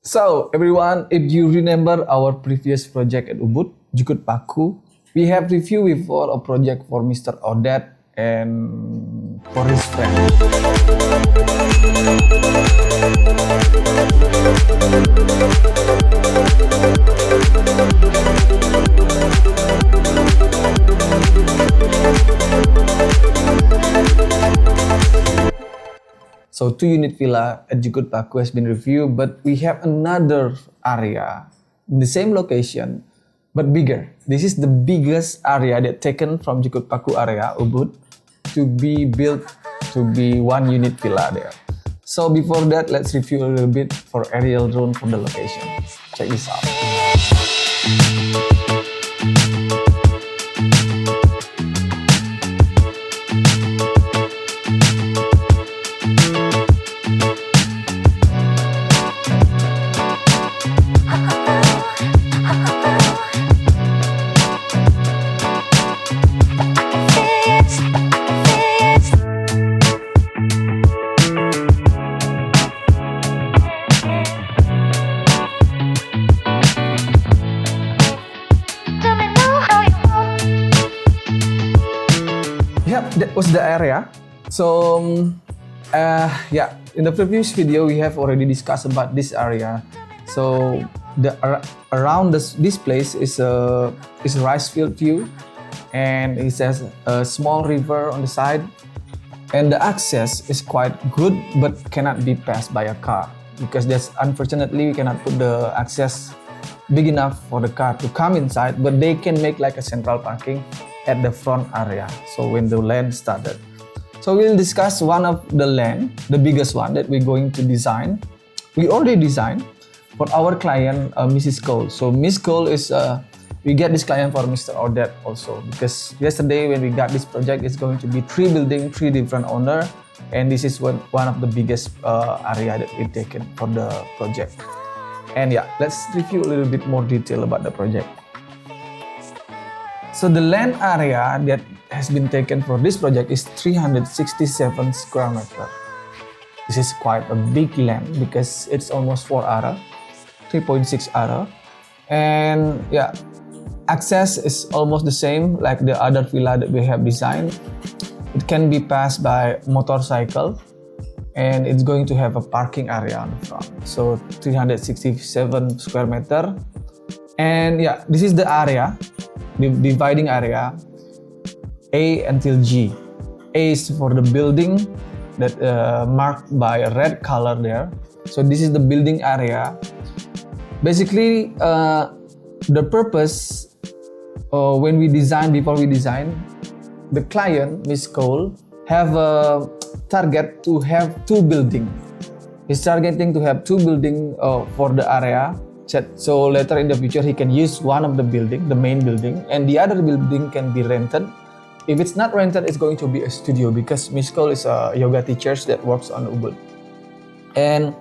So everyone, if you remember our previous project at Ubud, Jukut Paku, we have reviewed before a project for Mr. Odette and for his friend. So 2-unit villa at Jukut Paku has been reviewed, but we have another area in the same location, but bigger. This is the biggest area that taken from Jukut Paku area, Ubud, to be built to be 1-unit villa there. So before that, let's review a little bit for aerial drone from the location. Check this out. Yep, that was the area. So, yeah, in the previous video we have already discussed about this area. So, around this place is a rice field view, and it has a small river on the side, and the access is quite good, but cannot be passed by a car because unfortunately we cannot put the access big enough for the car to come inside, but they can make like a central parking at the front area. So when the land started, so we'll discuss one of the land, the biggest one that we're going to design. We already designed for our client, Mrs. Cole. So Miss Cole is we get this client for Mr. Odette also, because yesterday when we got this project, it's going to be 3 buildings, 3 different owner, and this is one of the biggest area that we taken for the project. And yeah, let's review a little bit more detail about the project. So the land area that has been taken for this project is 367 square meter. This is quite a big land because it's almost 4 ara, 3.6 ara. And yeah, access is almost the same like the other villa that we have designed. It can be passed by motorcycle, and it's going to have a parking area on the front. So 367 square meter. And yeah, this is the area, the dividing area A until G. A is for the building that marked by a red color there. So this is the building area. Basically, the purpose before we design, the client, Miss Cole, have a target to have 2 buildings. He's targeting to have 2 buildings for the area. So later in the future, he can use one of the building, the main building, and the other building can be rented. If it's not rented, it's going to be a studio because Miss Cole is a yoga teacher that works on Ubud. And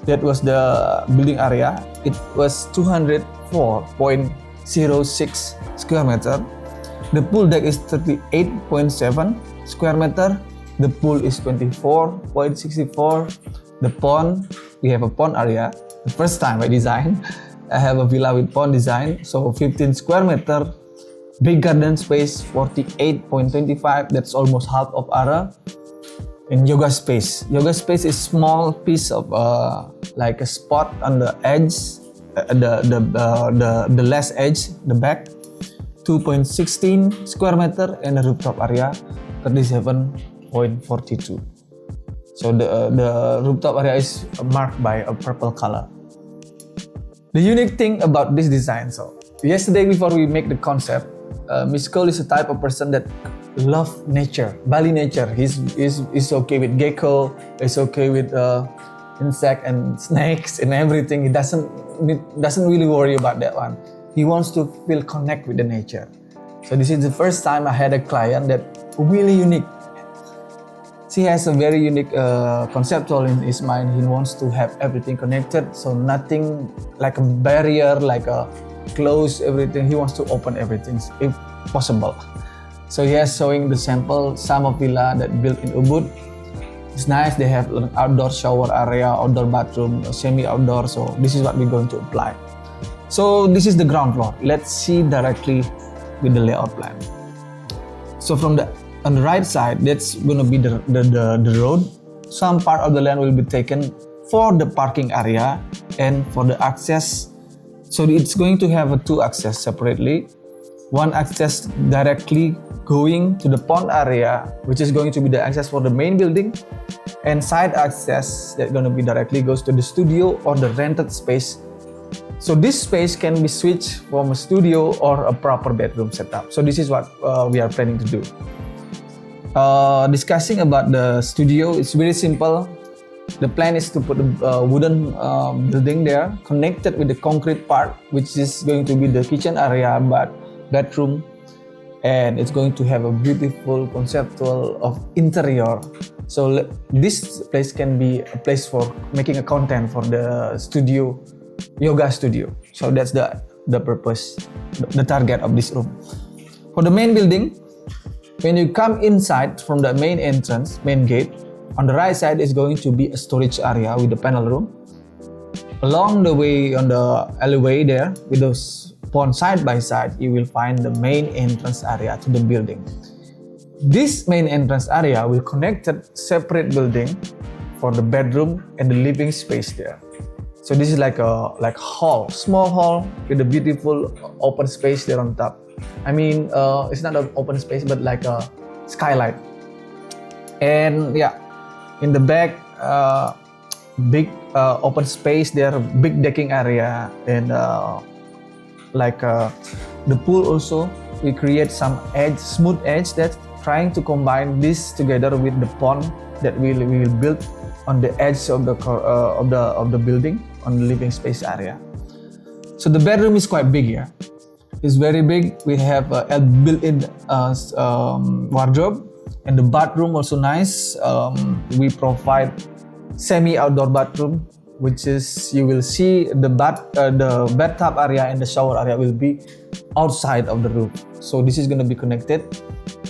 that was the building area. It was 204.06 square meter. The pool deck is 38.7 square meter. The pool is 24.64. The pond, we have a pond area. The first time I have a villa with pond design. So 15 square meter. Big garden space, 48.25. That's almost half of area. And yoga space. Yoga space is small piece of like a spot on the edge, the last edge, the back. 2.16 square meter, and the rooftop area 37.42. So the rooftop area is marked by a purple color. The unique thing about this design, so yesterday before we make the concept, Miss Cole is a type of person that love nature, Bali nature. He's okay with gecko, he's okay with insect and snakes and everything. He doesn't really worry about that one. He wants to feel connect with the nature. So this is the first time I had a client that really unique. She has a very unique conceptual in his mind. He wants to have everything connected, so nothing like a barrier, like a close everything. He wants to open everything if possible. So he has showing the sample, some of villa that built in Ubud. It's nice. They have an outdoor shower area, outdoor bathroom, semi-outdoor. So this is what we're going to apply. So this is the ground floor. Let's see directly with the layout plan. So from on the right side, that's going to be the road. Some part of the land will be taken for the parking area and for the access. So it's going to have a two access separately. One access directly going to the pond area, which is going to be the access for the main building, and side access that's going to be directly goes to the studio or the rented space. So this space can be switched from a studio or a proper bedroom setup. So this is what we are planning to do. Discussing about the studio, it's very simple. The plan is to put a wooden building there connected with the concrete part, which is going to be the kitchen area, bedroom, and it's going to have a beautiful conceptual of interior. So this place can be a place for making a content for the studio, yoga studio. So that's the purpose, the target of this room. For the main building, when you come inside from the main entrance, main gate, on the right side is going to be a storage area with the panel room. Along the way on the alleyway there, with those ponds side by side, you will find the main entrance area to the building. This main entrance area will connect a separate building for the bedroom and the living space there. So this is like a hall, small hall with a beautiful open space there on top. I mean, it's not an open space, but like a skylight. And yeah, in the back, big open space there, big decking area, and the pool also. We create some smooth edge that's trying to combine this together with the pond that we will build on the edge of the building, on the living space area. So the bedroom is quite big here. It's very big. We have a built-in wardrobe, and the bathroom also nice. We provide semi-outdoor bathroom, which is you will see the bathtub area and the shower area will be outside of the roof. So this is going to be connected.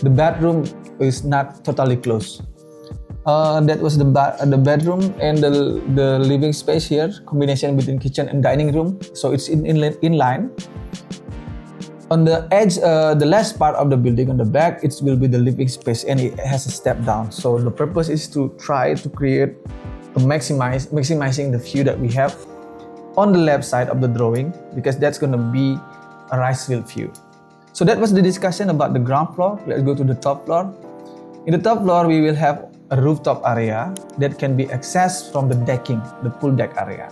The bathroom is not totally closed. That was the bedroom and the living space here, combination between kitchen and dining room. So it's in line. On the edge, the last part of the building on the back, it will be the living space, and it has a step down. So the purpose is to try to create maximizing the view that we have on the left side of the drawing, because that's going to be a rice field view. So that was the discussion about the ground floor. Let's go to the top floor. In the top floor, we will have a rooftop area that can be accessed from the decking, the pool deck area.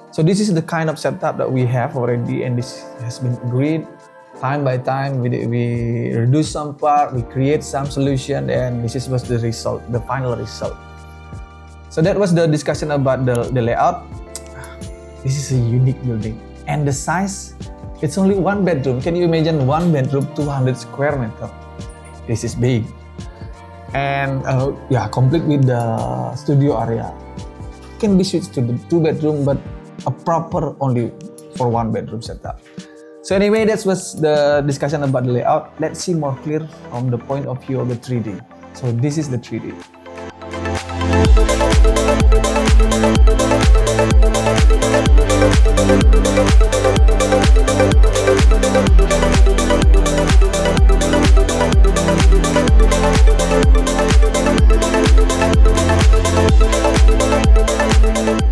So this is the kind of setup that we have already, and this has been agreed time by time. We reduce some part, we create some solution, and this was the result, the final result. So that was the discussion about the layout. This is a unique building, and the size, it's only one bedroom. Can you imagine one bedroom, 200 square meter? This is big. And complete with the studio area. Can be switched to the 2-bedroom, but a proper only for 1-bedroom setup. So anyway, that was the discussion about the layout. Let's see more clear from the point of view of the 3D. So this is the 3D.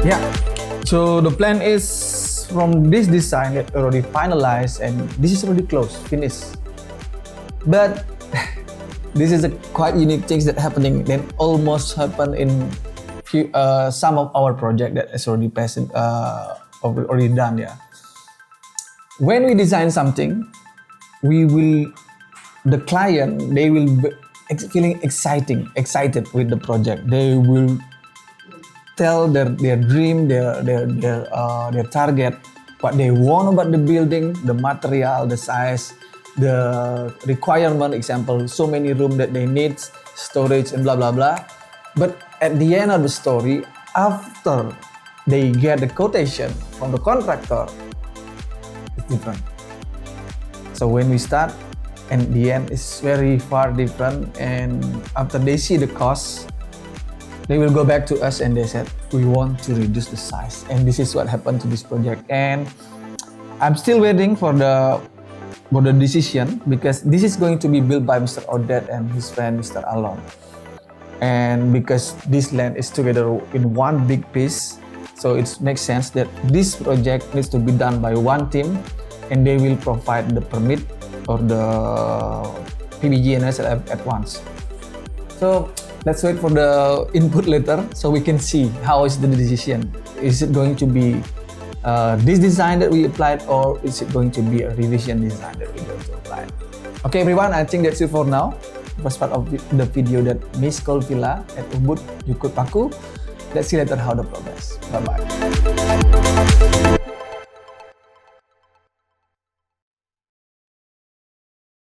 Yeah, so the plan is from this design that already finalized, and this is already close, finished. But this is a quite unique things that happening that almost happened in some of our project that is already passed, already done. Yeah. When we design something, the client, they will be feeling excited with the project. They will tell their dream, their target, what they want about the building, the material, the size, the requirement, example, so many room that they need, storage, and blah blah blah. But at the end of the story, after they get the quotation from the contractor, it's different. So when we start, and the end is very far different, and after they see the cost, they will go back to us and they said, we want to reduce the size. And this is what happened to this project. And I'm still waiting for the decision, because this is going to be built by Mr. Odette and his friend Mr. Alon. And because this land is together in one big piece, so it makes sense that this project needs to be done by one team, and they will provide the permit or the PBGNS at once. So let's wait for the input letter so we can see how is the decision. Is it going to be this design that we applied, or is it going to be a revision design that we're going to apply? Okay everyone, I think that's it for now. First part of the video that Miss Cole Villa at Ubud Jukut Paku. Let's see later how the progress. Bye bye.